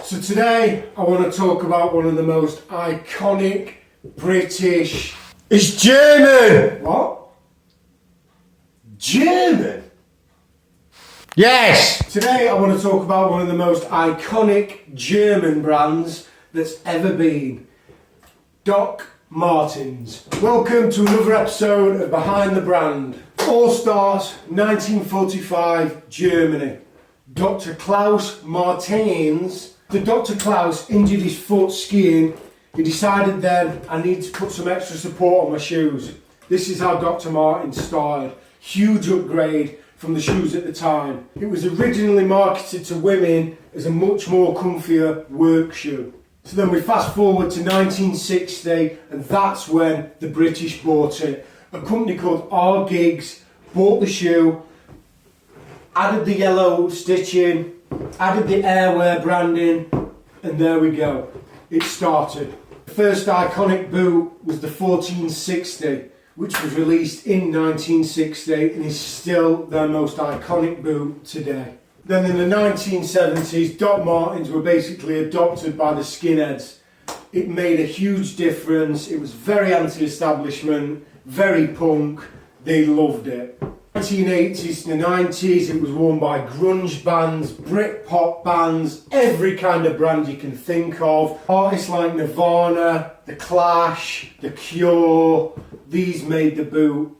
So today I want to talk about one of the most iconic British... It's German! What? German? Yes! Today I want to talk about one of the most iconic German brands that's ever been. Dr.Martens. Welcome to another episode of Behind the Brand. All starts 1945, Germany. Dr. Klaus Martens. Dr. Klaus injured his foot skiing. He decided then, I need to put some extra support on my shoes. This is how Dr. Martens started. Huge upgrade from the shoes at the time. It was originally marketed to women as a much more comfier work shoe. So then we fast forward to 1960, and that's when the British bought it. A company called R. Giggs bought the shoe, added the yellow stitching, added the airwear branding, and there we go. It started. The first iconic boot was the 1460, which was released in 1960 and is still their most iconic boot today. Then in the 1970s, Doc Martens were basically adopted by the skinheads. It made a huge difference. It was very anti-establishment, very punk. They loved it. 1980s to the 90s, it was worn by grunge bands, Britpop bands, every kind of brand you can think of. Artists like Nirvana, The Clash, The Cure, these made the boot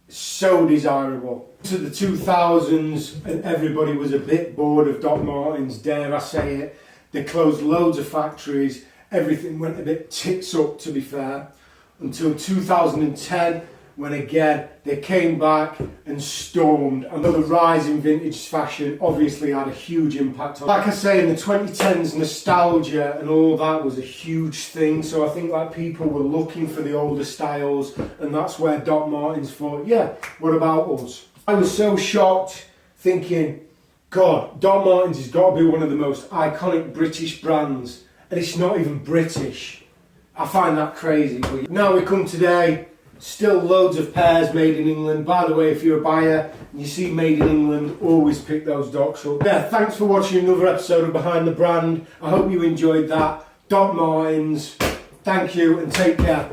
so desirable. To the 2000s, and everybody was a bit bored of Doc Martens, dare I say it. They closed loads of factories, everything went a bit tits up, to be fair, until 2010, when again they came back and stormed. And the rise in vintage fashion obviously had a huge impact on it. Like I say, in the 2010s, nostalgia and all that was a huge thing. So I think like people were looking for the older styles, and that's where Doc Martens thought, yeah, what about us? I was so shocked, thinking, God, Doc Martens has got to be one of the most iconic British brands, and it's not even British. I find that crazy. But now we come today. Still loads of pairs made in England. By the way, if you're a buyer and you see made in England, always pick those Docs up. Yeah, thanks for watching another episode of Behind the Brand. I hope you enjoyed that. Doc Martens, thank you and take care.